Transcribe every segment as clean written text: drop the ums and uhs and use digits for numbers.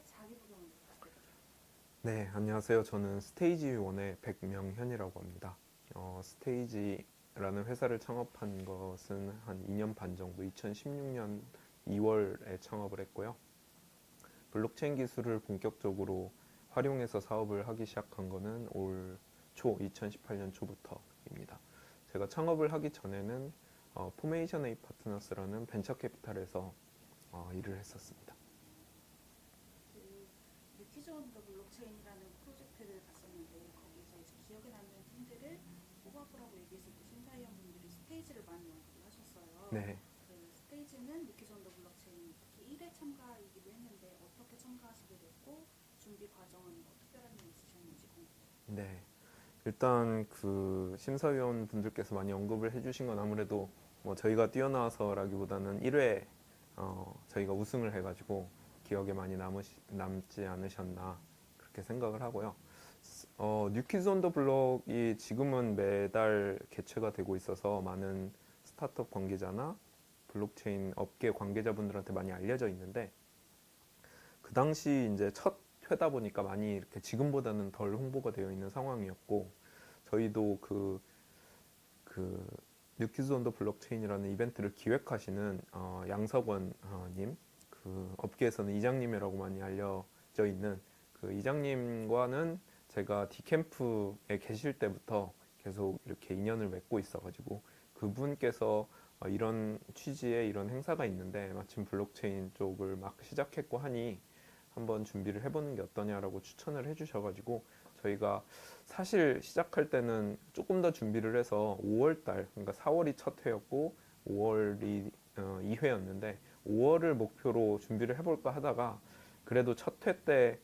자기소개 먼저 부탁드릴게요. 네, 안녕하세요. 저는 스테이지 1의 백명현이라고 합니다. 스테이지라는 회사를 창업한 것은 한 2년 반 정도, 2016년 2월에 창업을 했고요. 블록체인 기술을 본격적으로 활용해서 사업을 하기 시작한 거는 올 초, 2018년 초부터입니다. 제가 창업을 하기 전에는 포메이션 A 파트너스라는 벤처 캐피탈에서 일을 했었습니다. 그 뉴키즈 온 더 블록체인이라는 프로젝트를 봤었는데 거기서 이제 기억에 남는 팀들을 뽑아보라고 얘기했을 때 심사위원분들이 스테이지를 많이 언급을 하셨어요. 네. 그 스테이지는 뉴키즈 온 더 블록체인 특히 1회 참가이기도 했는데 어떻게 참가하시게 됐고 준비 과정은 뭐 특별한 점 있으셨는지 궁금해요. 네. 일단 그 심사위원 분들께서 많이 언급을 해주신 건 아무래도 뭐 저희가 뛰어나서라기보다는 1회 저희가 우승을 해가지고 기억에 많이 남지 않으셨나 그렇게 생각을 하고요. 뉴키즈 온 더 블록이 지금은 매달 개최가 되고 있어서 많은 스타트업 관계자나 블록체인 업계 관계자분들한테 많이 알려져 있는데 그 당시 이제 첫 회다 보니까 많이 이렇게 지금보다는 덜 홍보가 되어 있는 상황이었고 저희도 그 뉴키즈 온 더 블록체인이라는 이벤트를 기획하시는 양석원 님, 그 업계에서는 이장님이라고 많이 알려져 있는 그 이장님과는 제가 디캠프에 계실 때부터 계속 이렇게 인연을 맺고 있어가지고 그분께서 이런 취지의 이런 행사가 있는데 마침 블록체인 쪽을 막 시작했고 하니 한번 준비를 해보는 게 어떠냐라고 추천을 해주셔가지고 저희가 사실 시작할 때는 조금 더 준비를 해서 5월달, 그러니까 4월이 첫 회였고 5월이 2회였는데 5월을 목표로 준비를 해볼까 하다가 그래도 첫 회 때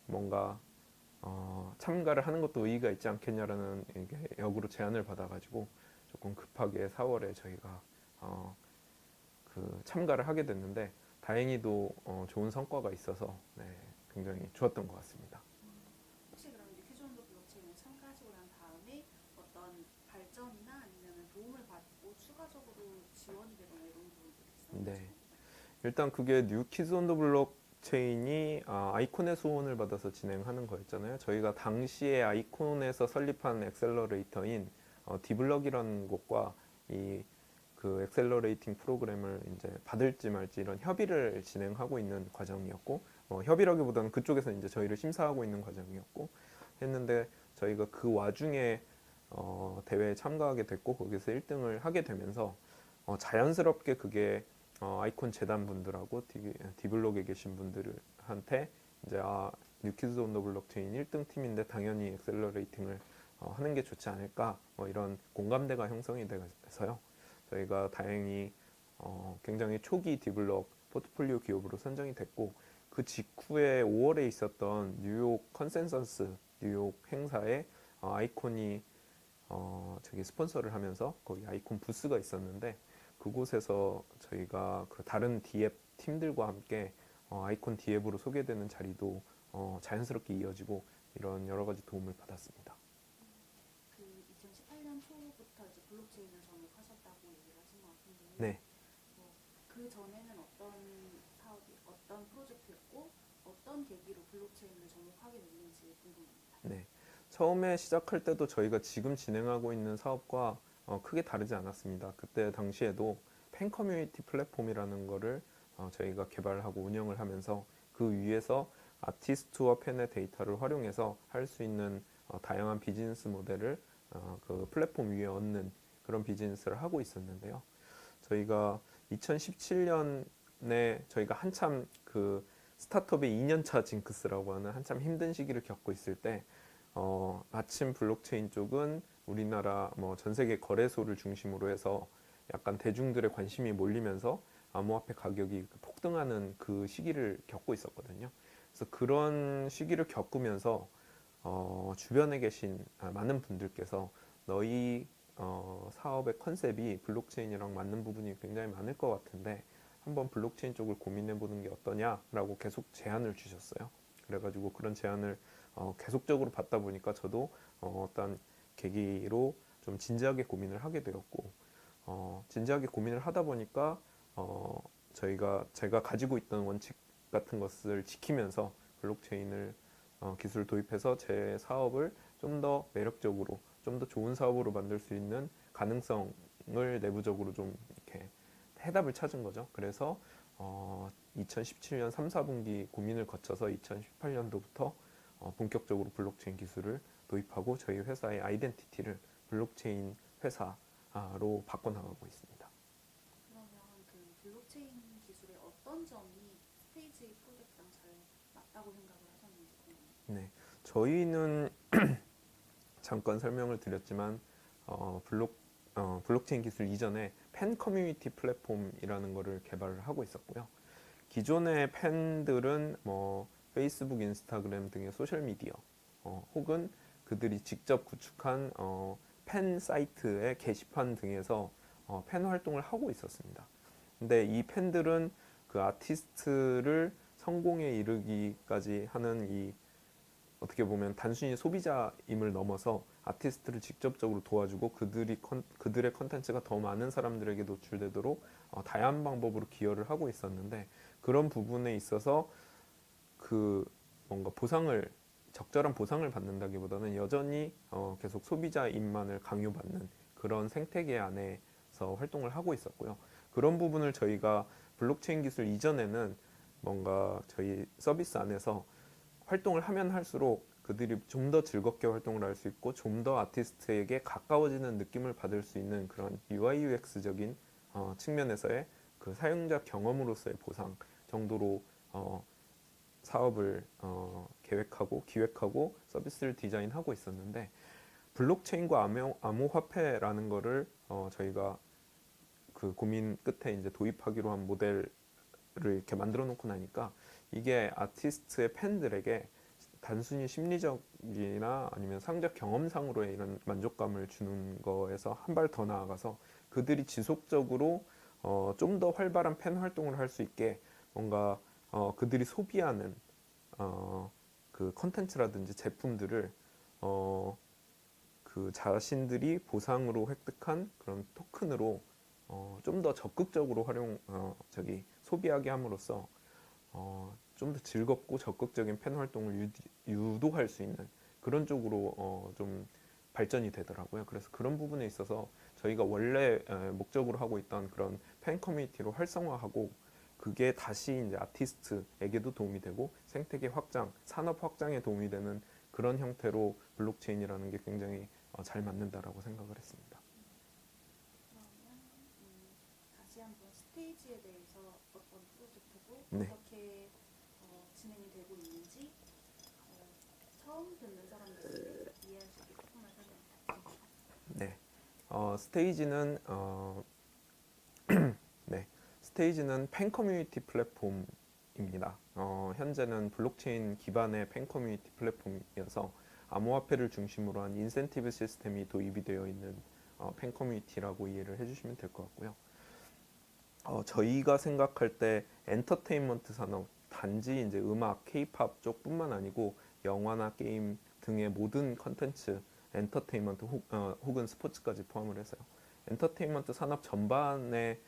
뭔가 참가를 하는 것도 의의가 있지 않겠냐라는 이게 역으로 제안을 받아가지고 조금 급하게 4월에 저희가 그 참가를 하게 됐는데 다행히도 좋은 성과가 있어서 네, 굉장히 좋았던 것 같습니다. 혹시 그럼 뉴키즈 온 더 블록체인을 참가하시고 난 다음에 어떤 발전이나 아니면 도움을 받고 추가적으로 지원이 되거나 이런 부분들이 있었는지 네. 궁금해요. 일단 그게 뉴키즈 온 더 블록체인이 아이콘의 소원을 받아서 진행하는 거였잖아요. 저희가 당시에 아이콘에서 설립한 엑셀러레이터인 디블럭이라는 곳과 이 그 엑셀러레이팅 프로그램을 이제 받을지 말지 이런 협의를 진행하고 있는 과정이었고 협의라기보다는 그쪽에서 이제 저희를 심사하고 있는 과정이었고 했는데 저희가 그 와중에 대회에 참가하게 됐고 거기서 1등을 하게 되면서 자연스럽게 그게 아이콘 재단 분들하고 디블록에 계신 분들한테 이제 뉴키즈 온 더 블록체인 1등 팀인데 당연히 엑셀러레이팅을 하는 게 좋지 않을까 이런 공감대가 형성이 돼서요. 저희가 다행히 굉장히 초기 디블록 포트폴리오 기업으로 선정이 됐고 그 직후에 5월에 있었던 뉴욕 컨센서스 뉴욕 행사에 아이콘이 저기 스폰서를 하면서 거기 아이콘 부스가 있었는데 그곳에서 저희가 그 다른 디앱 팀들과 함께 아이콘 디앱으로 소개되는 자리도 자연스럽게 이어지고 이런 여러 가지 도움을 받았습니다. 그 2018년 초부터 이제 블록체인을 접목하셨다고 얘기를 하신 것 같은데, 네, 그 전에는 어떤 사업이, 어떤 프로젝트였고, 어떤 계기로 블록체인을 접목하게 됐는지 궁금합니다. 네. 처음에 시작할 때도 저희가 지금 진행하고 있는 사업과 크게 다르지 않았습니다. 그때 당시에도 팬 커뮤니티 플랫폼이라는 거를 저희가 개발하고 운영을 하면서 그 위에서 아티스트와 팬의 데이터를 활용해서 할 수 있는 다양한 비즈니스 모델을 그 플랫폼 위에 얻는 그런 비즈니스를 하고 있었는데요. 저희가 2017년에 저희가 한참 그 스타트업의 2년차 징크스라고 하는 한참 힘든 시기를 겪고 있을 때 마침 블록체인 쪽은 우리나라 뭐 전 세계 거래소를 중심으로 해서 약간 대중들의 관심이 몰리면서 암호화폐 가격이 폭등하는 그 시기를 겪고 있었거든요. 그래서 그런 시기를 겪으면서 주변에 계신 많은 분들께서 너희 사업의 컨셉이 블록체인이랑 맞는 부분이 굉장히 많을 것 같은데 한번 블록체인 쪽을 고민해 보는 게 어떠냐라고 계속 제안을 주셨어요. 그래가지고 그런 제안을 계속적으로 받다 보니까 저도 어떤 계기로 좀 진지하게 고민을 하게 되었고 진지하게 고민을 하다 보니까 저희가 제가 가지고 있던 원칙 같은 것을 지키면서 블록체인을 기술 도입해서 제 사업을 좀 더 매력적으로, 좀 더 좋은 사업으로 만들 수 있는 가능성을 내부적으로 좀 이렇게 해답을 찾은 거죠. 그래서 2017년 3, 4분기 고민을 거쳐서 2018년도부터 본격적으로 블록체인 기술을 도입하고 저희 회사의 아이덴티티를 블록체인 회사로 바꿔나가고 있습니다. 그러면 그 블록체인 기술의 어떤 점이 스테이지 프로젝트랑 잘 맞다고 생각을 하셨는지 궁금해요. 네, 저희는 잠깐 설명을 드렸지만 블록체인 기술 이전에 팬 커뮤니티 플랫폼이라는 거를 개발을 하고 있었고요. 기존의 팬들은 뭐 페이스북, 인스타그램 등의 소셜 미디어 혹은 그들이 직접 구축한 팬 사이트의 게시판 등에서 팬 활동을 하고 있었습니다. 근데 이 팬들은 그 아티스트를 성공에 이르기까지 하는 이 어떻게 보면 단순히 소비자임을 넘어서 아티스트를 직접적으로 도와주고 그들의 컨텐츠가 더 많은 사람들에게 노출되도록 다양한 방법으로 기여를 하고 있었는데 그런 부분에 있어서 그 뭔가 적절한 보상을 받는다기보다는 여전히 계속 소비자임만을 강요받는 그런 생태계 안에서 활동을 하고 있었고요. 그런 부분을 저희가 블록체인 기술 이전에는 뭔가 저희 서비스 안에서 활동을 하면 할수록 그들이 좀 더 즐겁게 활동을 할 수 있고 좀 더 아티스트에게 가까워지는 느낌을 받을 수 있는 그런 UI UX적인 측면에서의 그 사용자 경험으로서의 보상 정도로 사업을 계획하고 기획하고 서비스를 디자인하고 있었는데 블록체인과 암호화폐라는 거를 저희가 그 고민 끝에 이제 도입하기로 한 모델을 이렇게 만들어 놓고 나니까 이게 아티스트의 팬들에게 단순히 심리적이나 아니면 상적 경험상으로의 이런 만족감을 주는 거에서 한 발 더 나아가서 그들이 지속적으로 좀 더 활발한 팬 활동을 할 수 있게 뭔가 그들이 소비하는 그 컨텐츠라든지 제품들을 그 자신들이 보상으로 획득한 그런 토큰으로 좀 더 적극적으로 소비하게 함으로써 좀 더 즐겁고 적극적인 팬 활동을 유도할 수 있는 그런 쪽으로 좀 발전이 되더라고요. 그래서 그런 부분에 있어서 저희가 원래 목적으로 하고 있던 그런 팬 커뮤니티로 활성화하고 그게 다시 이제 아티스트에게도 도움이 되고 생태계 확장, 산업 확장에 도움이 되는 그런 형태로 블록체인이라는 게 굉장히 잘 맞는다라고 생각을 했습니다. 그러면 다시 한번 스테이지에 대해서 어떤 프로젝트고 네. 어떻게 진행이 되고 있는지 처음 듣는 사람들에게 이해할 수 있게 조금만 설명 부탁드립니다. 네. 스테이지는 네. 스테이지는 팬 커뮤니티 플랫폼입니다. 현재는 블록체인 기반의 팬 커뮤니티 플랫폼이어서 암호화폐를 중심으로 한 인센티브 시스템이 도입이 되어 있는 팬 커뮤니티라고 이해를 해주시면 될 것 같고요. 저희가 생각할 때 엔터테인먼트 산업, 단지 이제 음악, 케이팝 쪽뿐만 아니고 영화나 게임 등의 모든 컨텐츠, 엔터테인먼트 혹은 스포츠까지 포함을 해서요. 엔터테인먼트 산업 전반에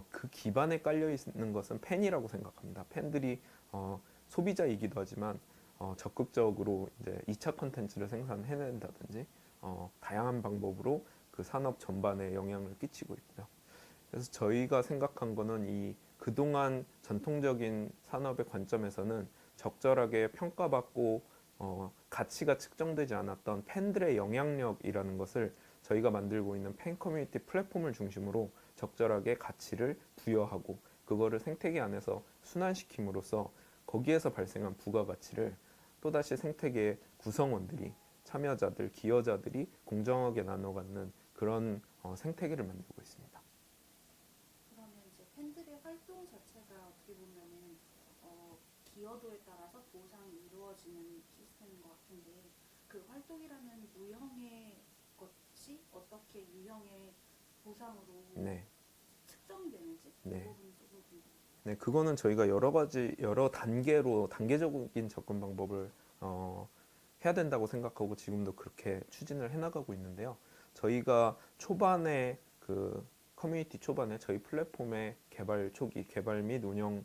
그 기반에 깔려 있는 것은 팬이라고 생각합니다. 팬들이 소비자이기도 하지만 적극적으로 이제 2차 컨텐츠를 생산해낸다든지 다양한 방법으로 그 산업 전반에 영향을 끼치고 있고요. 그래서 저희가 생각한 거는 이 그동안 전통적인 산업의 관점에서는 적절하게 평가받고 가치가 측정되지 않았던 팬들의 영향력이라는 것을 저희가 만들고 있는 팬 커뮤니티 플랫폼을 중심으로 적절하게 가치를 부여하고 그거를 생태계 안에서 순환시킴으로써 거기에서 발생한 부가가치를 또다시 생태계의 구성원들이 참여자들, 기여자들이 공정하게 나눠 갖는 그런 생태계를 만들고 있습니다. 그러면 이제 팬들의 활동 자체가 어떻게 보면은 기여도에 따라서 보상이 이루어지는 시스템인 것 같은데 그 활동이라는 유형의 것이 어떻게 유형의 보상으로 네. 측정이 되는지 네. 그 부분이 조금 궁금해요. 네, 그거는 저희가 여러 단계적인 접근 방법을 해야 된다고 생각하고 지금도 그렇게 추진을 해나가고 있는데요. 저희가 초반에 그 커뮤니티 초반에 저희 플랫폼의 개발 및 운영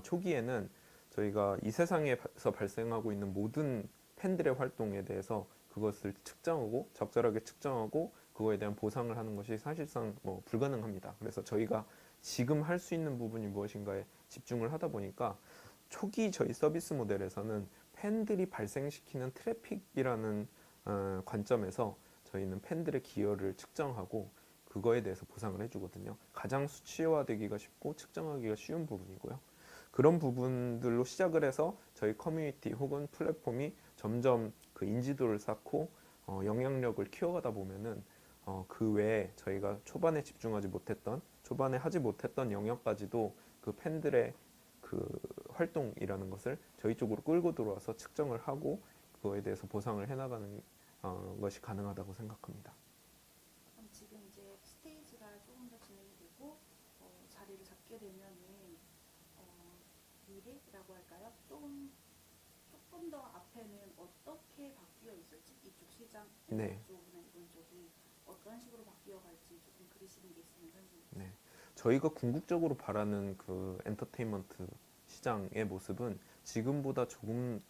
초기에는 저희가 이 세상에서 발생하고 있는 모든 팬들의 활동에 대해서 그것을 측정하고 적절하게 측정하고 그거에 대한 보상을 하는 것이 사실상 뭐 불가능합니다. 그래서 저희가 지금 할 수 있는 부분이 무엇인가에 집중을 하다 보니까 초기 저희 서비스 모델에서는 팬들이 발생시키는 트래픽이라는 관점에서 저희는 팬들의 기여를 측정하고 그거에 대해서 보상을 해주거든요. 가장 수치화되기가 쉽고 측정하기가 쉬운 부분이고요. 그런 부분들로 시작을 해서 저희 커뮤니티 혹은 플랫폼이 점점 그 인지도를 쌓고 영향력을 키워가다 보면은 그 외에 저희가 초반에 집중하지 못했던 초반에 하지 못했던 영역까지도 그 팬들의 그 활동이라는 것을 저희 쪽으로 끌고 들어와서 측정을 하고 그거에 대해서 보상을 해나가는 것이 가능하다고 생각합니다. 그럼 지금 이제 스테이지가 조금 더 진행이 되고 자리를 잡게 되면은 미래라고 할까요? 조금 더 앞에는 어떻게 바뀌어 있을지 이쪽 시장 네. 쪽이나 이런 쪽이 어떤 식으로 바뀌어 갈지 조금 그리시는 게 있으면 선생님. 네. 저희가 궁극적으로 바라는 그 엔터테인먼트 시장의 모습은 지금보다 조금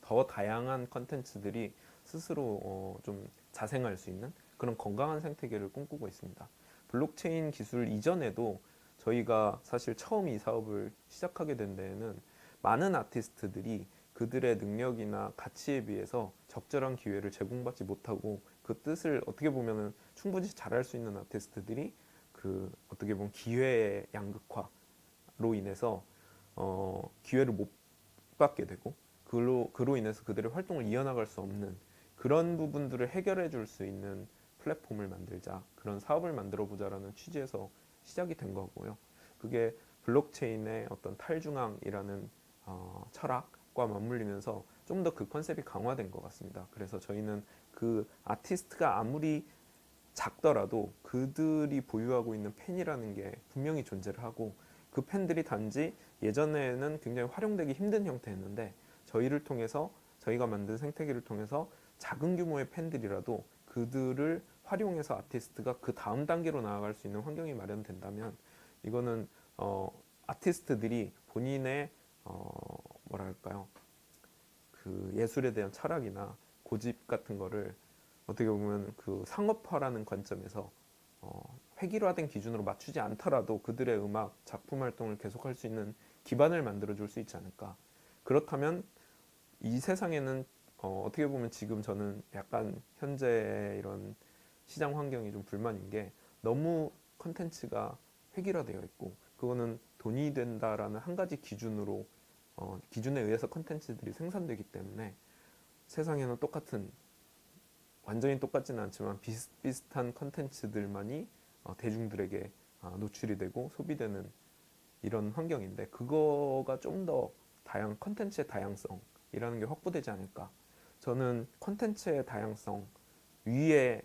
더 다양한 컨텐츠들이 스스로 좀 자생할 수 있는 그런 건강한 생태계를 꿈꾸고 있습니다. 블록체인 기술 이전에도 저희가 사실 처음 이 사업을 시작하게 된 데에는 많은 아티스트들이 그들의 능력이나 가치에 비해서 적절한 기회를 제공받지 못하고 그 뜻을 어떻게 보면은 충분히 잘할 수 있는 아티스트들이 그 어떻게 보면 기회의 양극화로 인해서 기회를 못 받게 되고 그로 인해서 그들의 활동을 이어나갈 수 없는 그런 부분들을 해결해 줄 수 있는 플랫폼을 만들자 그런 사업을 만들어 보자라는 취지에서 시작이 된 거고요. 그게 블록체인의 어떤 탈중앙이라는 철학과 맞물리면서 좀 더 그 컨셉이 강화된 것 같습니다. 그래서 저희는 그 아티스트가 아무리 작더라도 그들이 보유하고 있는 팬이라는 게 분명히 존재를 하고 그 팬들이 단지 예전에는 굉장히 활용되기 힘든 형태였는데 저희를 통해서 저희가 만든 생태계를 통해서 작은 규모의 팬들이라도 그들을 활용해서 아티스트가 그 다음 단계로 나아갈 수 있는 환경이 마련된다면 이거는 아티스트들이 본인의 뭐랄까요 그 예술에 대한 철학이나 고집 같은 거를 어떻게 보면 그 상업화라는 관점에서 획일화된 기준으로 맞추지 않더라도 그들의 음악 작품 활동을 계속할 수 있는 기반을 만들어 줄 수 있지 않을까. 그렇다면 이 세상에는 어떻게 보면 지금 저는 약간 현재의 이런 시장 환경이 좀 불만인 게 너무 컨텐츠가 획일화되어 있고 그거는 돈이 된다라는 한 가지 기준으로 기준에 의해서 컨텐츠들이 생산되기 때문에 세상에는 완전히 똑같지는 않지만 비슷비슷한 컨텐츠들만이 대중들에게 노출이 되고 소비되는 이런 환경인데 그거가 좀 더 컨텐츠의 다양성이라는 게 확보되지 않을까. 저는 컨텐츠의 다양성 위에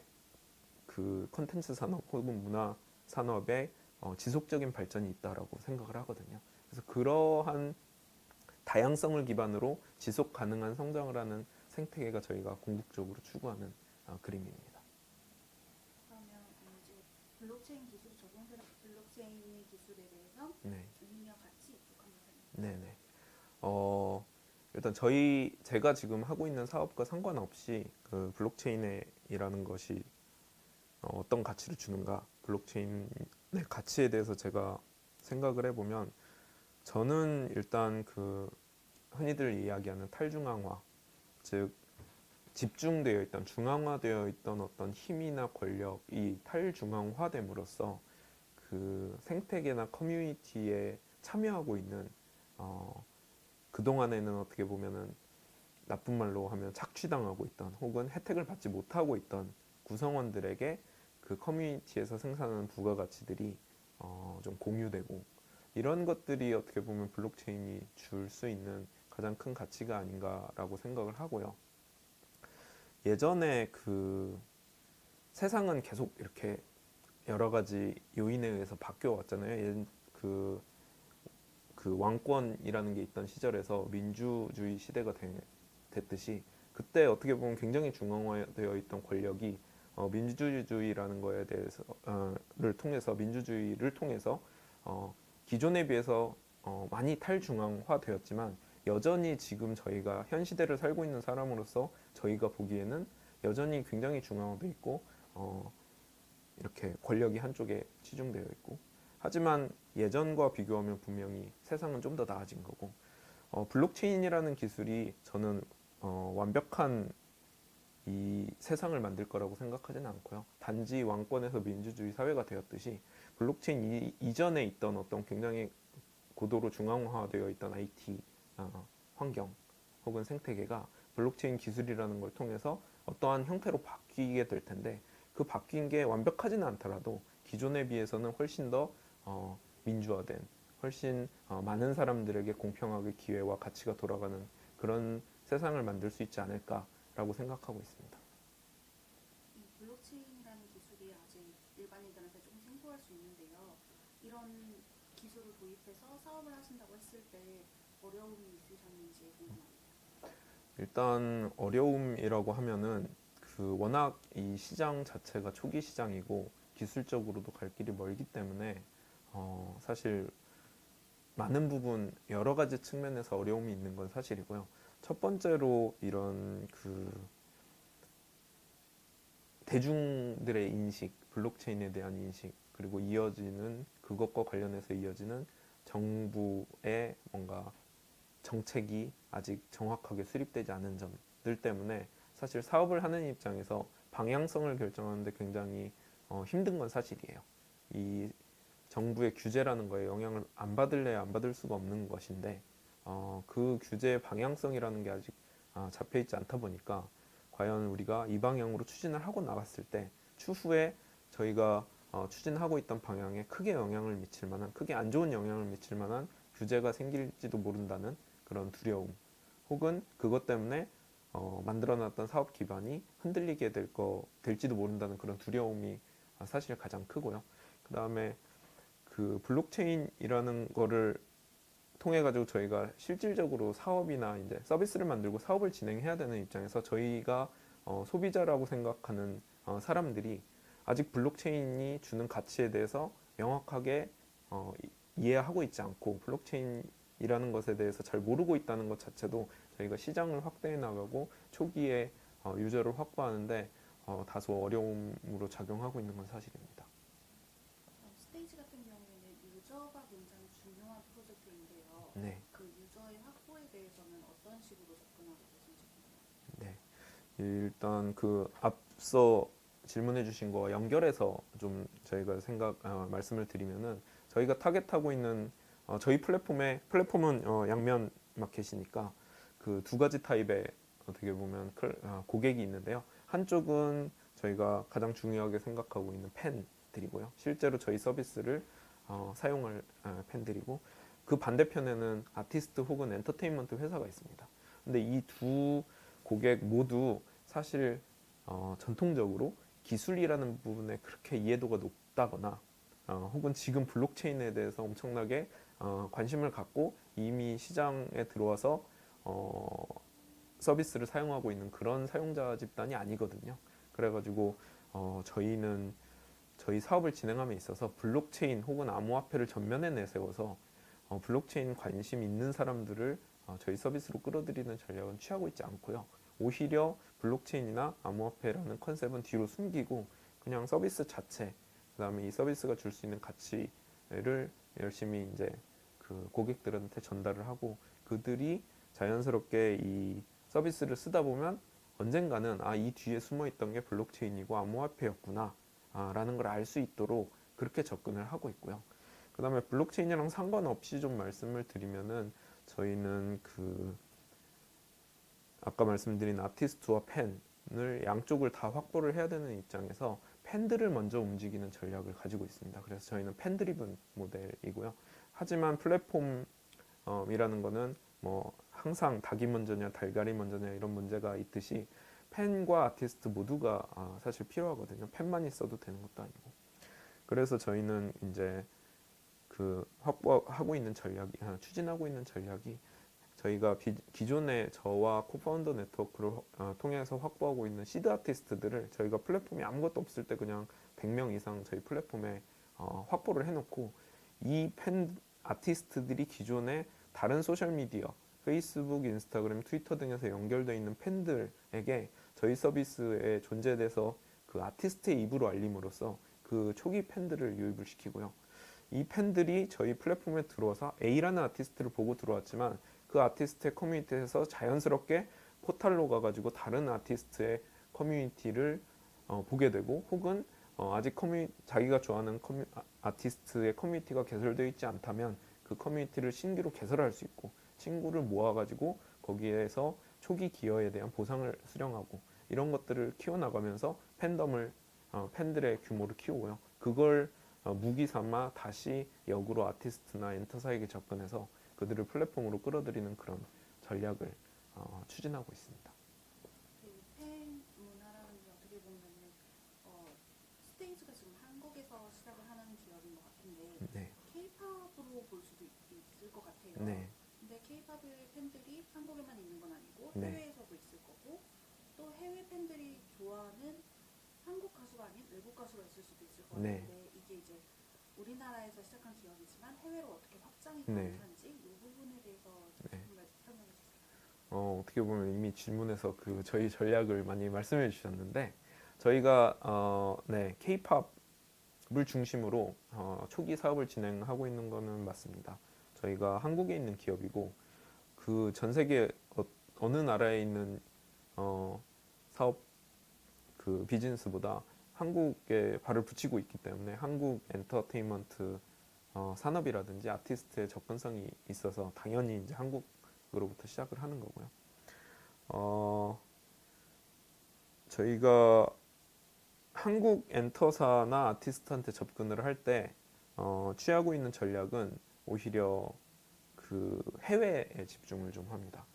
그 컨텐츠 산업 혹은 문화 산업의 지속적인 발전이 있다라고 생각을 하거든요. 그래서 그러한 다양성을 기반으로 지속 가능한 성장을 하는 생태계가 저희가 궁극적으로 추구하는 그림입니다. 그러면 이제 블록체인 기술이 적용되는 블록체인 기술에 대해서 네, 의미와 가치 쭉 한번 설명해 주세요. 네, 네. 일단 제가 지금 하고 있는 사업과 상관없이 그 블록체인이라는 것이 어떤 가치를 주는가, 블록체인의 가치에 대해서 제가 생각을 해보면 저는 일단 그 흔히들 이야기하는 탈중앙화, 즉 집중되어 있던 중앙화되어 있던 어떤 힘이나 권력이 탈중앙화됨으로써 그 생태계나 커뮤니티에 참여하고 있는 그동안에는 어떻게 보면은 나쁜 말로 하면 착취당하고 있던 혹은 혜택을 받지 못하고 있던 구성원들에게 그 커뮤니티에서 생산하는 부가가치들이 좀 공유되고 이런 것들이 어떻게 보면 블록체인이 줄 수 있는 가장 큰 가치가 아닌가라고 생각을 하고요. 예전에 그 세상은 계속 이렇게 여러 가지 요인에 의해서 바뀌어 왔잖아요. 그 왕권이라는 게 있던 시절에서 민주주의 시대가 됐듯이 그때 어떻게 보면 굉장히 중앙화되어 있던 권력이 민주주의라는 거에 대해서 민주주의를 통해서 기존에 비해서 많이 탈중앙화되었지만 여전히 지금 저희가 현 시대를 살고 있는 사람으로서 저희가 보기에는 여전히 굉장히 중앙화돼 있고 이렇게 권력이 한쪽에 치중되어 있고, 하지만 예전과 비교하면 분명히 세상은 좀 더 나아진 거고, 블록체인이라는 기술이 저는 완벽한 이 세상을 만들 거라고 생각하지는 않고요. 단지 왕권에서 민주주의 사회가 되었듯이 블록체인 이전에 있던 어떤 굉장히 고도로 중앙화되어 있던 IT 환경 혹은 생태계가 블록체인 기술이라는 걸 통해서 어떠한 형태로 바뀌게 될 텐데, 그 바뀐 게 완벽하지는 않더라도 기존에 비해서는 훨씬 더 민주화된, 훨씬 많은 사람들에게 공평하게 기회와 가치가 돌아가는 그런 세상을 만들 수 있지 않을까라고 생각하고 있습니다. 이 블록체인이라는 기술이 아직 일반인들한테 조금 생소할 수 있는데요. 이런 기술을 도입해서 사업을 하신다고 했을 때 어려움이 있으셨는지 궁금합니다. 일단 어려움이라고 하면은 워낙 이 시장 자체가 초기 시장이고 기술적으로도 갈 길이 멀기 때문에 사실 많은 부분 여러 가지 측면에서 어려움이 있는 건 사실이고요. 첫 번째로 이런 대중들의 인식, 블록체인에 대한 인식, 그리고 이어지는 그것과 관련해서 이어지는 정부의 뭔가 정책이 아직 정확하게 수립되지 않은 점들 때문에 사실 사업을 하는 입장에서 방향성을 결정하는데 굉장히 힘든 건 사실이에요. 이 정부의 규제라는 거에 영향을 안 받을래야 안 받을 수가 없는 것인데 그 규제의 방향성이라는 게 아직 잡혀 있지 않다 보니까 과연 우리가 이 방향으로 추진을 하고 나갔을 때 추후에 저희가 추진하고 있던 방향에 크게 영향을 미칠 만한, 크게 안 좋은 영향을 미칠 만한 규제가 생길지도 모른다는 그런 두려움, 혹은 그것 때문에 만들어놨던 사업 기반이 흔들리게 될지도 모른다는 그런 두려움이 사실 가장 크고요. 그 다음에 그 블록체인이라는 거를 통해 가지고 저희가 실질적으로 사업이나 이제 서비스를 만들고 사업을 진행해야 되는 입장에서 저희가 소비자라고 생각하는 사람들이 아직 블록체인이 주는 가치에 대해서 명확하게 이해하고 있지 않고 블록체인이라는 것에 대해서 잘 모르고 있다는 것 자체도 저희가 시장을 확대해 나가고 초기에 유저를 확보하는데 다소 어려움으로 작용하고 있는 건 사실입니다. 스테이지 같은 경우에는 유저가 굉장히 중요한 프로젝트인데요. 네. 그 유저의 확보에 대해서는 어떤 식으로 접근하고 계신지 궁금합니다. 네. 일단 앞서 질문해 주신 거와 연결해서 좀 저희가 말씀을 드리면은 저희가 타겟하고 있는 저희 플랫폼은 양면 마켓이니까 그 두 가지 타입의 어떻게 보면 고객이 있는데요. 한쪽은 저희가 가장 중요하게 생각하고 있는 팬들이고요. 실제로 저희 서비스를 사용할 팬들이고, 그 반대편에는 아티스트 혹은 엔터테인먼트 회사가 있습니다. 근데 이 두 고객 모두 사실 전통적으로 기술이라는 부분에 그렇게 이해도가 높다거나 혹은 지금 블록체인에 대해서 엄청나게 관심을 갖고 이미 시장에 들어와서 서비스를 사용하고 있는 그런 사용자 집단이 아니거든요. 그래가지고 저희는 저희 사업을 진행함에 있어서 블록체인 혹은 암호화폐를 전면에 내세워서 블록체인 관심 있는 사람들을 저희 서비스로 끌어들이는 전략은 취하고 있지 않고요. 오히려 블록체인이나 암호화폐라는 컨셉은 뒤로 숨기고 그냥 서비스 자체, 그다음에 이 서비스가 줄 수 있는 가치를 열심히 이제 그 고객들한테 전달을 하고, 그들이 자연스럽게 이 서비스를 쓰다 보면 언젠가는 이 뒤에 숨어 있던 게 블록체인이고 암호화폐였구나 라는 걸 알 수 있도록 그렇게 접근을 하고 있고요. 그 다음에 블록체인이랑 상관없이 좀 말씀을 드리면은 저희는 아까 말씀드린 아티스트와 팬을 양쪽을 다 확보를 해야 되는 입장에서 팬들을 먼저 움직이는 전략을 가지고 있습니다. 그래서 저희는 팬 드리븐 모델이고요. 하지만 플랫폼이라는 거는 뭐 항상 닭이 먼저냐 달걀이 먼저냐 이런 문제가 있듯이 팬과 아티스트 모두가 사실 필요하거든요. 팬만 있어도 되는 것도 아니고. 그래서 저희는 이제 확보하고 있는 추진하고 있는 전략이 저희가 기존에 저와 코파운더 네트워크를 통해서 확보하고 있는 시드 아티스트들을 저희가 플랫폼이 아무것도 없을 때 그냥 100명 이상 저희 플랫폼에 확보를 해놓고 이 팬 아티스트들이 기존에 다른 소셜미디어, 페이스북, 인스타그램, 트위터 등에서 연결되어 있는 팬들에게 저희 서비스에 존재돼서 그 아티스트의 입으로 알림으로써 그 초기 팬들을 유입을 시키고요. 이 팬들이 저희 플랫폼에 들어와서 A라는 아티스트를 보고 들어왔지만 그 아티스트의 커뮤니티에서 자연스럽게 포탈로 가가지고 다른 아티스트의 커뮤니티를 보게 되고, 혹은 아직 자기가 좋아하는 아티스트의 커뮤니티가 개설되어 있지 않다면 그 커뮤니티를 신규로 개설할 수 있고, 친구를 모아가지고 거기에서 초기 기여에 대한 보상을 수령하고, 이런 것들을 키워나가면서 팬들의 규모를 키우고요. 그걸 무기 삼아 다시 역으로 아티스트나 엔터사에게 접근해서 그들을 플랫폼으로 끌어들이는 그런 전략을 추진하고 있습니다. 그 팬 문화라는 게 어떻게 보면은 스테이지가 지금 한국에서 시작을 하는 기업인 것 같은데 네, K-팝으로 볼 수도 있을 것 같아요. 네, 근데 K-팝의 팬들이 한국에만 있는 건 아니고 네. 해외에서도 있을 거고, 또 해외 팬들이 좋아하는 한국 가수가 아닌 외국 가수가 있을 수도 있을 것 네. 같은데 이게 이제 우리나라에서 시작한 기업이지만 해외로 어떻게 확장이 네. 가능한지 이 부분에 대해서 네. 정말 설명해 주세요. 어떻게 보면 이미 질문에서 그 저희 전략을 많이 말씀해 주셨는데, 저희가 K-팝을 중심으로 초기 사업을 진행하고 있는 거는 맞습니다. 저희가 한국에 있는 기업이고, 그 전 세계 어느 나라에 있는 사업 그 비즈니스보다 한국에 발을 붙이고 있기 때문에 한국 엔터테인먼트 산업이라든지 아티스트의 접근성이 있어서 당연히 이제 한국으로부터 시작을 하는 거고요. 저희가 한국 엔터사나 아티스트한테 접근을 할 때 취하고 있는 전략은 오히려 그 해외에 집중을 좀 합니다.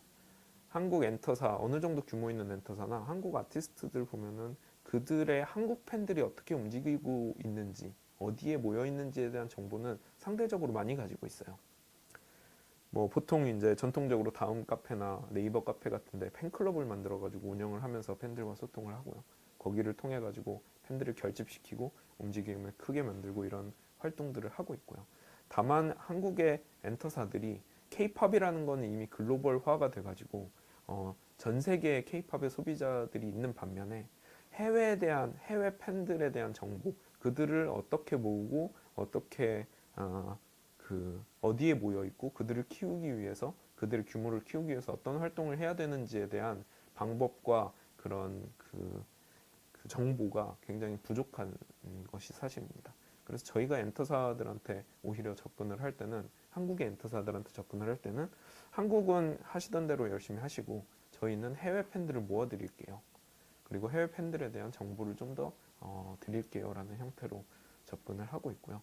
한국 엔터사, 어느 정도 규모 있는 엔터사나 한국 아티스트들 보면은 그들의 한국 팬들이 어떻게 움직이고 있는지, 어디에 모여 있는지에 대한 정보는 상대적으로 많이 가지고 있어요. 뭐 보통 이제 전통적으로 다음 카페나 네이버 카페 같은데 팬클럽을 만들어 가지고 운영을 하면서 팬들과 소통을 하고요. 거기를 통해 가지고 팬들을 결집시키고 움직임을 크게 만들고 이런 활동들을 하고 있고요. 다만 한국의 엔터사들이 K-팝이라는 거는 이미 글로벌화가 돼 가지고 전 세계의 K-팝의 소비자들이 있는 반면에 해외 팬들에 대한 정보, 그들을 어떻게 모으고 어떻게 어디에 모여 있고 그들을 키우기 위해서, 그들의 규모를 키우기 위해서 어떤 활동을 해야 되는지에 대한 방법과 그런 그 정보가 굉장히 부족한 것이 사실입니다. 그래서 저희가 엔터사들한테 오히려 접근을 할 때는, 한국의 엔터사들한테 접근을 할 때는, 한국은 하시던 대로 열심히 하시고 저희는 해외 팬들을 모아드릴게요. 그리고 해외 팬들에 대한 정보를 좀 더 드릴게요 라는 형태로 접근을 하고 있고요.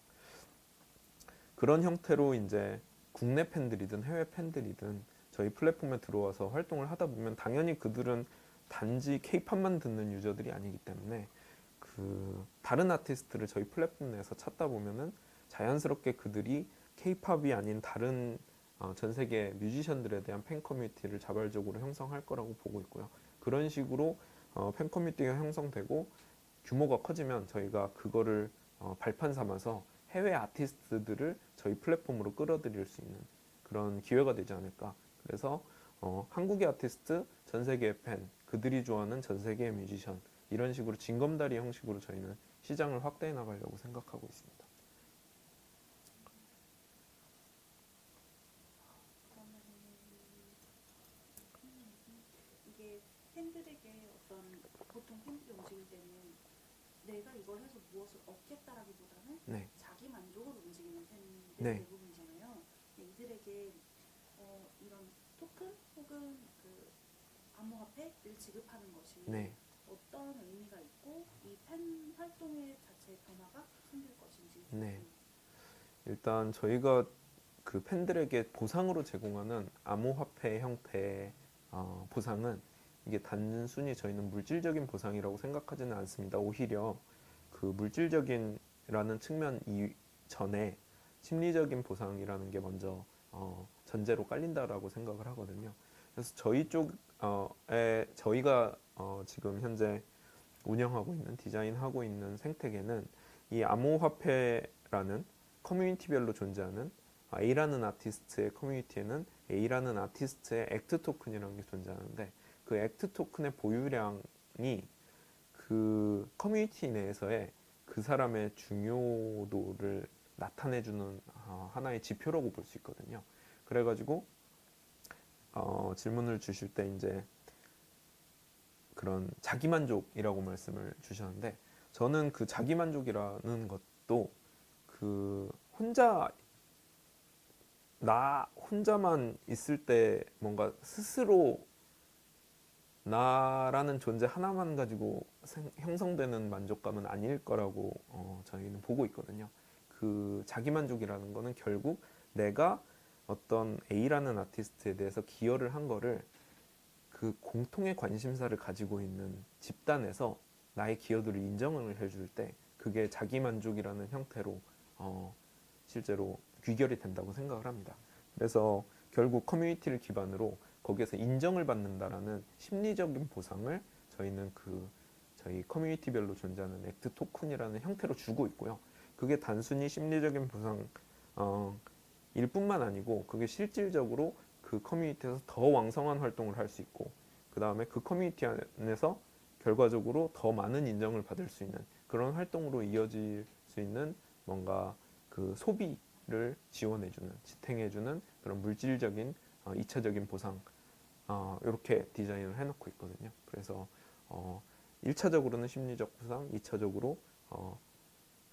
그런 형태로 이제 국내 팬들이든 해외 팬들이든 저희 플랫폼에 들어와서 활동을 하다 보면 당연히 그들은 단지 K-팝만 듣는 유저들이 아니기 때문에 그 다른 아티스트를 저희 플랫폼 내에서 찾다 보면은 자연스럽게 그들이 K-팝이 아닌 다른 전 세계 뮤지션들에 대한 팬 커뮤니티를 자발적으로 형성할 거라고 보고 있고요. 그런 식으로 팬 커뮤니티가 형성되고 규모가 커지면 저희가 그거를 발판 삼아서 해외 아티스트들을 저희 플랫폼으로 끌어들일 수 있는 그런 기회가 되지 않을까. 그래서 한국의 아티스트, 전 세계의 팬, 그들이 좋아하는 전 세계의 뮤지션, 이런 식으로 징검다리 형식으로 저희는 시장을 확대해 나가려고 생각하고 있습니다. 그러면 이게 팬들에게 보통 팬들이 움직일 때는 내가 이걸 해서 무엇을 얻겠다라기보다는 네, 자기 만족으로 움직이는 팬들이 네. 대부분이잖아요. 이들에게 이런 토큰 혹은 그 암호화폐를 지급하는 것이 네. 어떤 의미가 있고 이 팬 활동의 자체 변화가 생길 것인지. 네. 일단 저희가 그 팬들에게 보상으로 제공하는 암호화폐 형태의 보상은, 이게 단순히 저희는 물질적인 보상이라고 생각하지는 않습니다. 오히려 그 물질적인라는 측면 이전에 심리적인 보상이라는 게 먼저 전제로 깔린다라고 생각을 하거든요. 그래서 저희 쪽에 저희가 지금 현재 운영하고 있는, 디자인하고 있는 생태계는 이 암호화폐라는 커뮤니티별로 존재하는 A라는 아티스트의 커뮤니티에는 A라는 아티스트의 액트 토큰이라는 게 존재하는데 그 액트 토큰의 보유량이 그 커뮤니티 내에서의 그 사람의 중요도를 나타내주는 하나의 지표라고 볼 수 있거든요. 그래가지고 질문을 주실 때 이제 그런 자기만족이라고 말씀을 주셨는데 저는 그 자기만족이라는 것도 그 나 혼자만 있을 때 뭔가 스스로 나라는 존재 하나만 가지고 형성되는 만족감은 아닐 거라고 저희는 보고 있거든요. 그 자기만족이라는 거는 결국 내가 어떤 A라는 아티스트에 대해서 기여를 한 거를 그 공통의 관심사를 가지고 있는 집단에서 나의 기여도를 인정을 해줄 때 그게 자기만족이라는 형태로 실제로 귀결이 된다고 생각을 합니다. 그래서 결국 커뮤니티를 기반으로 거기에서 인정을 받는다라는 심리적인 보상을 저희는 저희 커뮤니티별로 존재하는 액트 토큰이라는 형태로 주고 있고요. 그게 단순히 심리적인 보상 일 뿐만 아니고 그게 실질적으로 그 커뮤니티에서 더 왕성한 활동을 할 수 있고 그 다음에 그 커뮤니티 안에서 결과적으로 더 많은 인정을 받을 수 있는 그런 활동으로 이어질 수 있는 뭔가 그 소비를 지원해주는 지탱해주는 그런 물질적인 2차적인 보상 이렇게 디자인을 해놓고 있거든요. 그래서 1차적으로는 심리적 보상, 2차적으로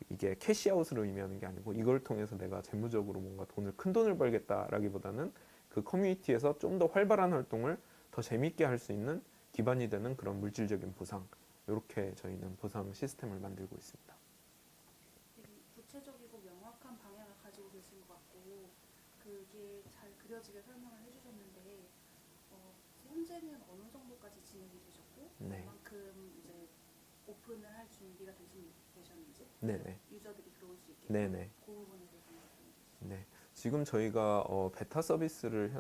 이게 캐시아웃으로 의미하는 게 아니고 이걸 통해서 내가 재무적으로 뭔가 큰 돈을 벌겠다라기보다는 그 커뮤니티에서 좀 더 활발한 활동을 더 재밌게 할 수 있는 기반이 되는 그런 물질적인 보상 이렇게 저희는 보상 시스템을 만들고 있습니다. 되게 구체적이고 명확한 방향을 가지고 계신 것 같고 그게 잘 그려지게 설명을 해주셨는데 현재는 어느 정도까지 진행이 되셨고 네. 그만큼 이제 오픈을 할 준비가 되셨는지 네네. 유저들이 들어올 수 있게 네네. 그 부분에 대해서 말씀해 주세요. 네. 지금 저희가 베타 서비스를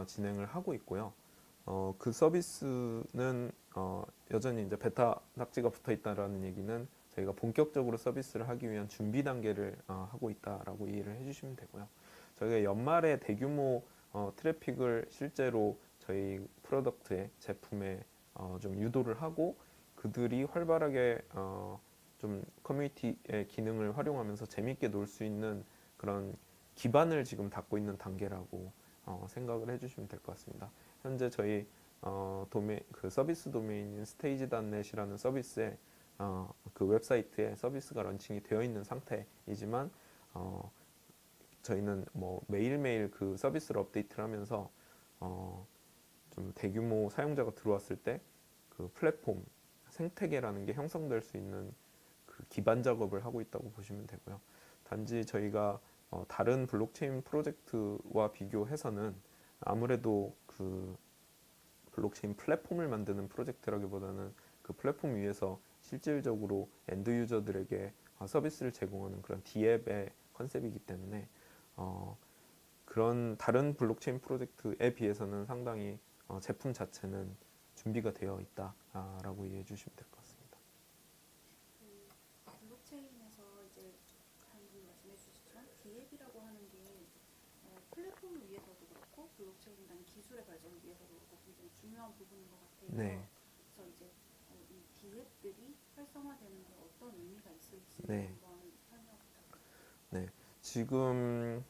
진행을 하고 있고요. 그 서비스는 여전히 이제 베타 낙지가 붙어 있다라는 얘기는 저희가 본격적으로 서비스를 하기 위한 준비 단계를 하고 있다라고 이해를 해주시면 되고요. 저희가 연말에 대규모 트래픽을 실제로 저희 프로덕트에 제품에 좀 유도를 하고 그들이 활발하게 좀 커뮤니티의 기능을 활용하면서 재밌게 놀 수 있는 그런 기반을 지금 닦고 있는 단계라고 생각을 해주시면 될 것 같습니다. 현재 저희 그 서비스 도메인인 stage.net이라는 서비스에 그 웹사이트에 서비스가 런칭이 되어 있는 상태이지만 저희는 뭐 매일매일 그 서비스를 업데이트를 하면서 좀 대규모 사용자가 들어왔을 때 그 플랫폼 생태계라는 게 형성될 수 있는 그 기반 작업을 하고 있다고 보시면 되고요. 단지 저희가 다른 블록체인 프로젝트와 비교해서는 아무래도 그 블록체인 플랫폼을 만드는 프로젝트라기보다는 그 플랫폼 위에서 실질적으로 엔드 유저들에게 서비스를 제공하는 그런 D앱의 컨셉이기 때문에 그런 다른 블록체인 프로젝트에 비해서는 상당히 제품 자체는 준비가 되어 있다라고 이해해 주시면 될 것 같습니다. 그 블록체인에서 이제 방금 말씀해 주셨지만 D앱이라고 하는 게 플랫폼을 위해서도 그렇고 블록체인이라는 기술의 발전을 위해서도 그렇고 굉장히 중요한 부분인 것 같아요. 네. 그래서 이제 이 D앱들이 활성화되는 데 어떤 의미가 있을지 네. 한번 설명 부탁드립니다. 네. 지금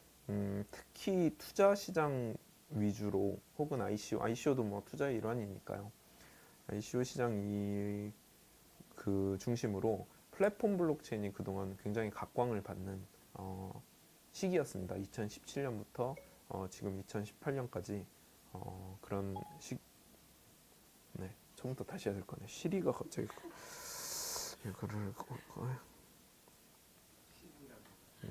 특히 투자 시장 위주로 혹은 ICO도 뭐 투자의 일환이니까요. ICO 시장이 그 중심으로 플랫폼 블록체인이 그동안 굉장히 각광을 받는 시기였습니다. 2017년부터 지금 2018년까지 그런 네, 처음부터 다시 해야 될 거네. 시리가 갑자기 이거를 네.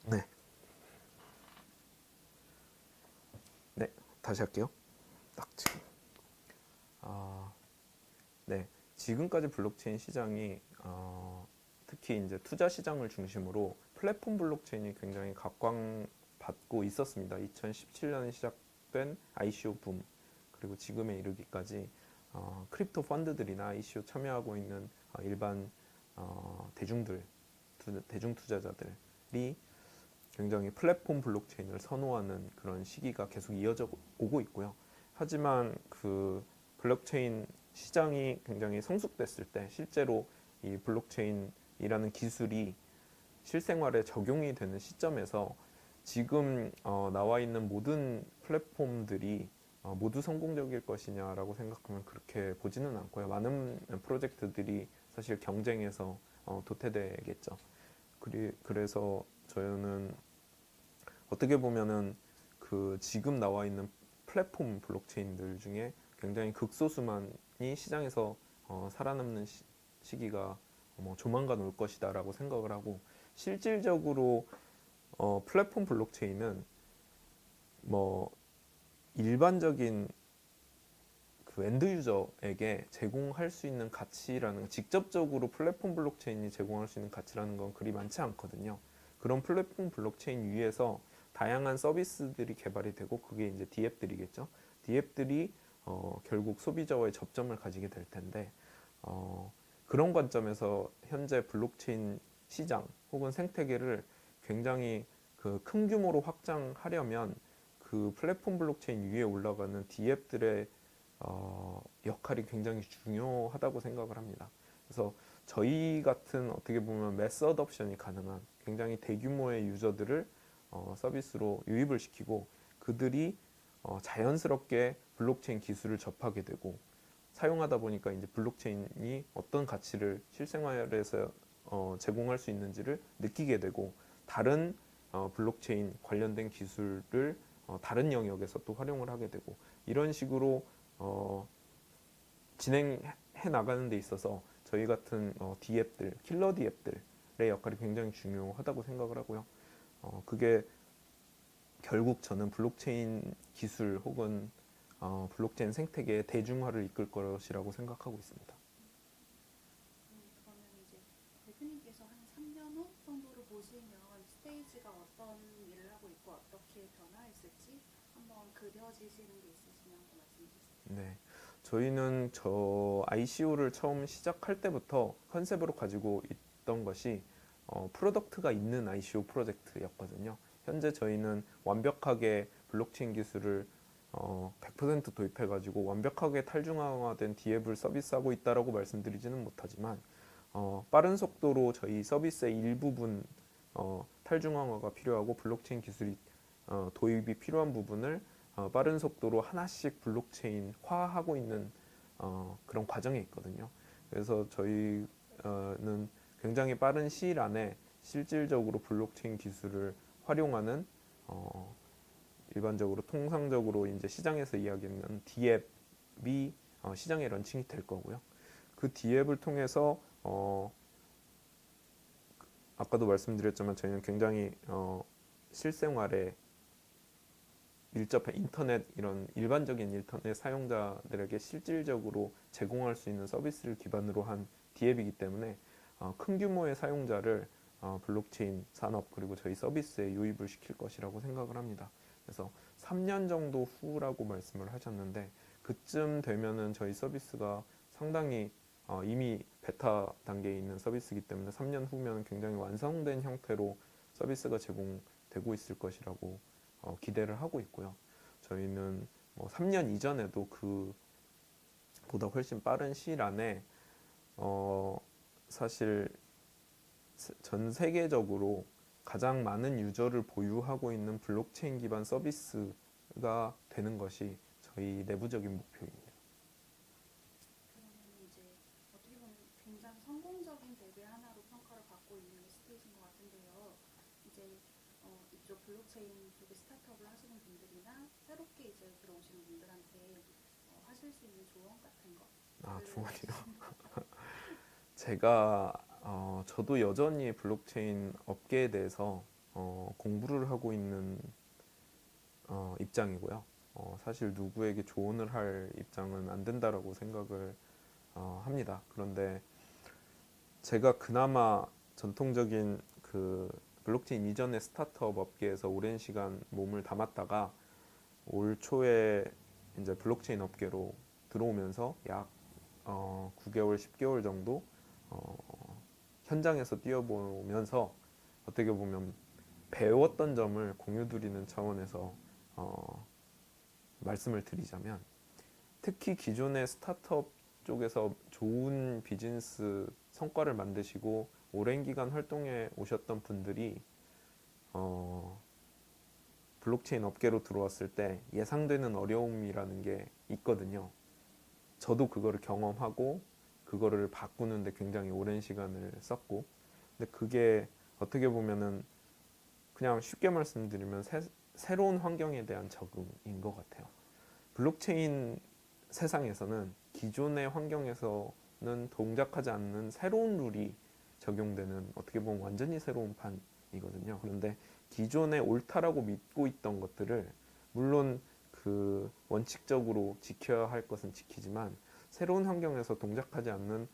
네. 네, 다시 할게요. 딱 지금. 네, 지금까지 블록체인 시장이 특히 이제 투자 시장을 중심으로 플랫폼 블록체인이 굉장히 각광받고 있었습니다. 2017년에 시작된 ICO 붐 그리고 지금에 이르기까지 크립토 펀드들이나 ICO 참여하고 있는 일반 대중 투자자들이 굉장히 플랫폼 블록체인을 선호하는 그런 시기가 계속 이어져 오고 있고요. 하지만 그 블록체인 시장이 굉장히 성숙됐을 때 실제로 이 블록체인이라는 기술이 실생활에 적용이 되는 시점에서 지금 나와 있는 모든 플랫폼들이 모두 성공적일 것이냐라고 생각하면 그렇게 보지는 않고요. 많은 프로젝트들이 사실 경쟁에서 도태되겠죠. 그래서 저는 어떻게 보면은 그 지금 나와 있는 플랫폼 블록체인들 중에 굉장히 극소수만이 시장에서 살아남는 시기가 뭐 조만간 올 것이다라고 생각을 하고, 실질적으로 플랫폼 블록체인은 뭐 일반적인 그 엔드 유저에게 제공할 수 있는 가치라는, 직접적으로 플랫폼 블록체인이 제공할 수 있는 가치라는 건 그리 많지 않거든요. 그런 플랫폼 블록체인 위에서 다양한 서비스들이 개발이 되고, 그게 이제 D앱들이겠죠. D앱들이 결국 소비자와의 접점을 가지게 될 텐데, 그런 관점에서 현재 블록체인 시장 혹은 생태계를 굉장히 그 큰 규모로 확장하려면 그 플랫폼 블록체인 위에 올라가는 D앱들의 역할이 굉장히 중요하다고 생각을 합니다. 그래서 저희 같은 어떻게 보면 매스 어덥션이 가능한 굉장히 대규모의 유저들을 서비스로 유입을 시키고, 그들이 자연스럽게 블록체인 기술을 접하게 되고, 사용하다 보니까 이제 블록체인이 어떤 가치를 실생활에서 제공할 수 있는지를 느끼게 되고, 다른 블록체인 관련된 기술을 다른 영역에서 또 활용을 하게 되고, 이런 식으로 진행해 나가는 데 있어서 저희 같은 D앱들, 킬러 D앱들의 역할이 굉장히 중요하다고 생각을 하고요. 그게 결국 저는 블록체인 기술 혹은 블록체인 생태계의 대중화를 이끌 것이라고 생각하고 있습니다. 그러면 이제 대표님께서 한 3년 후 정도를 보시면 스테이지가 어떤 일을 하고 있고 어떻게 변화했을지 한번 그려지시는 게 있으시면 한번 말씀해 주세요. 네, 저희는 ICO를 처음 시작할 때부터 컨셉으로 가지고 있던 것이 프로덕트가 있는 ICO 프로젝트였거든요. 현재 저희는 완벽하게 블록체인 기술을 100% 도입해가지고 완벽하게 탈중앙화된 D앱을 서비스하고 있다라고 말씀드리지는 못하지만, 빠른 속도로 저희 서비스의 일부분 탈중앙화가 필요하고 블록체인 기술이 도입이 필요한 부분을 빠른 속도로 하나씩 블록체인화하고 있는 그런 과정에 있거든요. 그래서 저희는 굉장히 빠른 시일 안에 실질적으로 블록체인 기술을 활용하는 일반적으로 통상적으로 이제 시장에서 이야기하는 D앱이 시장에 런칭이 될 거고요. 그 D앱을 통해서 아까도 말씀드렸지만 저희는 굉장히 실생활에 밀접한 인터넷, 이런 일반적인 인터넷 사용자들에게 실질적으로 제공할 수 있는 서비스를 기반으로 한 D앱이기 때문에 큰 규모의 사용자를 블록체인 산업 그리고 저희 서비스에 유입을 시킬 것이라고 생각을 합니다. 그래서 3년 정도 후라고 말씀을 하셨는데, 그쯤 되면은 저희 서비스가 상당히 이미 베타 단계에 있는 서비스이기 때문에 3년 후면 굉장히 완성된 형태로 서비스가 제공되고 있을 것이라고 기대를 하고 있고요. 저희는 뭐 3년 이전에도 그보다 훨씬 빠른 시일 안에 사실 전 세계적으로 가장 많은 유저를 보유하고 있는 블록체인 기반 서비스가 되는 것이 저희 내부적인 목표입니다. 그러면 이제 어떻게 보면 굉장히 성공적인 앱의 하나로 평가를 받고 있는 스테이지인 것 같은데요. 이제 이쪽 블록체인 쪽에 스타트업을 하시는 분들이나 새롭게 이제 들어오시는 분들한테 하실 수 있는 조언 같은 거. 조언이요? 제가 저도 여전히 블록체인 업계에 대해서 공부를 하고 있는 입장이고요. 사실 누구에게 조언을 할 입장은 안 된다라고 생각을 합니다. 그런데 제가 그나마 전통적인 그 블록체인 이전의 스타트업 업계에서 오랜 시간 몸을 담았다가 올 초에 이제 블록체인 업계로 들어오면서 약 9개월, 10개월 정도 현장에서 뛰어보면서 어떻게 보면 배웠던 점을 공유드리는 차원에서 말씀을 드리자면, 특히 기존의 스타트업 쪽에서 좋은 비즈니스 성과를 만드시고 오랜 기간 활동해 오셨던 분들이 블록체인 업계로 들어왔을 때 예상되는 어려움이라는 게 있거든요. 저도 그거를 경험하고 그거를 바꾸는데 굉장히 오랜 시간을 썼고, 근데 그게 어떻게 보면은 그냥 쉽게 말씀드리면 새로운 환경에 대한 적응인 것 같아요. 블록체인 세상에서는 기존의 환경에서는 동작하지 않는 새로운 룰이 적용되는, 어떻게 보면 완전히 새로운 판이거든요. 그런데 기존에 옳다라고 믿고 있던 것들을, 물론 그 원칙적으로 지켜야 할 것은 지키지만 새로운 환경에서 동작하지 않는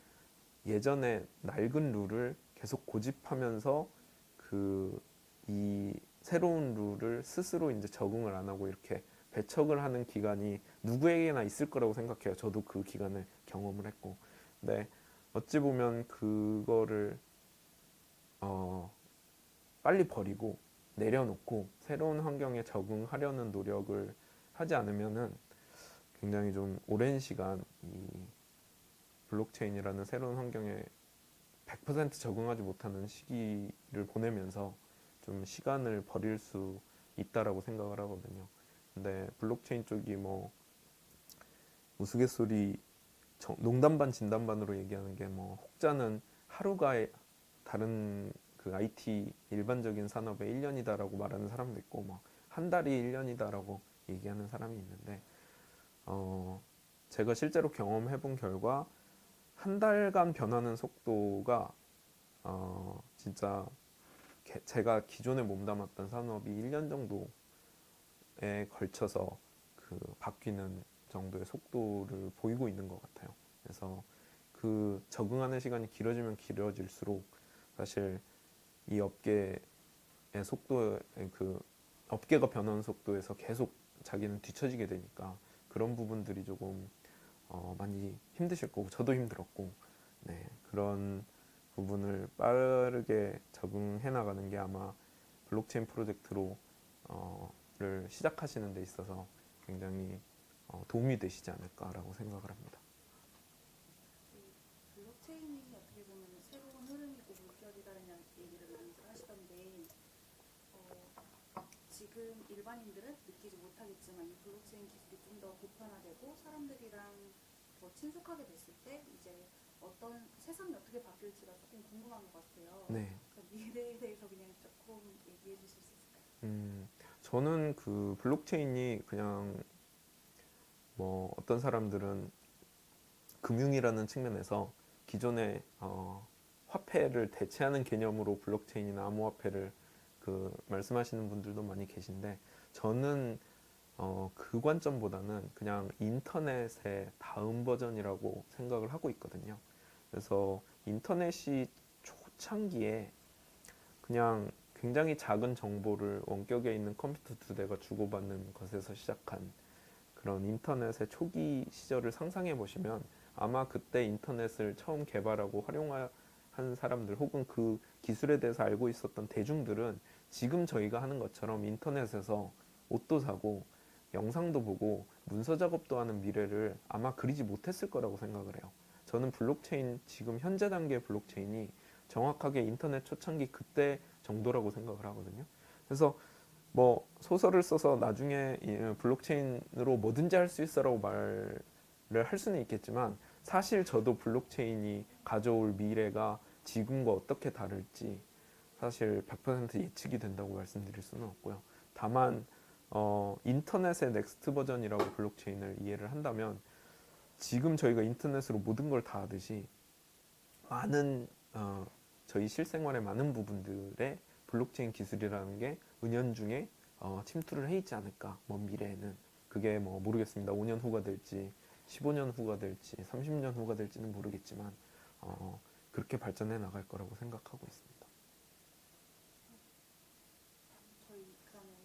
예전의 낡은 룰을 계속 고집하면서 이 새로운 룰을 스스로 이제 적응을 안 하고 이렇게 배척을 하는 기간이 누구에게나 있을 거라고 생각해요. 저도 그 기간을 경험을 했고, 근데 어찌 보면 그거를 빨리 버리고 내려놓고 새로운 환경에 적응하려는 노력을 하지 않으면은 굉장히 좀 오랜 시간 이 블록체인이라는 새로운 환경에 100% 적응하지 못하는 시기를 보내면서 좀 시간을 버릴 수 있다라고 생각을 하거든요. 근데 블록체인 쪽이 뭐 우스갯소리 농담 반 진담 반으로 얘기하는 게, 뭐 혹자는 하루가 다른 그 IT 일반적인 산업의 1년이다라고 말하는 사람도 있고, 막 한 달이 1년이다라고 얘기하는 사람이 있는데, 제가 실제로 경험해 본 결과 한 달간 변하는 속도가 진짜 제가 기존에 몸담았던 산업이 1년 정도에 걸쳐서 그 바뀌는 정도의 속도를 보이고 있는 것 같아요. 그래서 그 적응하는 시간이 길어지면 길어질수록 사실 이 업계의 속도에, 그 업계가 변하는 속도에서 계속 자기는 뒤처지게 되니까 그런 부분들이 조금 많이 힘드실 거고, 저도 힘들었고, 네, 그런 부분을 빠르게 적응해 나가는 게 아마 블록체인 프로젝트로 를 시작하시는 데 있어서 굉장히 도움이 되시지 않을까라고 생각을 합니다. 블록체인이 어떻게 보면 새로운 흐름이고 물결이라는 얘기를 많이들 하시던데, 지금 일반인들은 느끼지 못하겠지만 이 블록체인 기술이 좀 더 보편화되고 사람들이랑 더 친숙하게 됐을 때 이제 어떤 세상이 어떻게 바뀔지가 조금 궁금한 것 같아요. 네. 그 미래에 대해서 그냥 조금 얘기해 주실 수 있을까요? 저는 그 블록체인이 그냥 뭐 어떤 사람들은 금융이라는 측면에서 기존의 화폐를 대체하는 개념으로 블록체인이나 암호화폐를 그 말씀하시는 분들도 많이 계신데, 저는 그 관점보다는 그냥 인터넷의 다음 버전이라고 생각을 하고 있거든요. 그래서 인터넷이 초창기에 그냥 굉장히 작은 정보를 원격에 있는 컴퓨터 두 대가 주고받는 것에서 시작한 그런 인터넷의 초기 시절을 상상해 보시면, 아마 그때 인터넷을 처음 개발하고 활용한 사람들, 혹은 그 기술에 대해서 알고 있었던 대중들은 지금 저희가 하는 것처럼 인터넷에서 옷도 사고 영상도 보고 문서 작업도 하는 미래를 아마 그리지 못했을 거라고 생각을 해요. 저는 블록체인, 지금 현재 단계의 블록체인이 정확하게 인터넷 초창기 그때 정도라고 생각을 하거든요. 그래서 뭐 소설을 써서 나중에 블록체인으로 뭐든지 할 수 있어라고 말을 할 수는 있겠지만, 사실 저도 블록체인이 가져올 미래가 지금과 어떻게 다를지 사실 100% 예측이 된다고 말씀드릴 수는 없고요. 다만 인터넷의 넥스트 버전이라고 블록체인을 이해를 한다면, 지금 저희가 인터넷으로 모든 걸 다 하듯이 많은 저희 실생활의 많은 부분들에 블록체인 기술이라는 게 은연중에 침투를 해 있지 않을까. 먼 미래에는 그게 뭐 모르겠습니다. 5년 후가 될지 15년 후가 될지 30년 후가 될지는 모르겠지만 그렇게 발전해 나갈 거라고 생각하고 있습니다.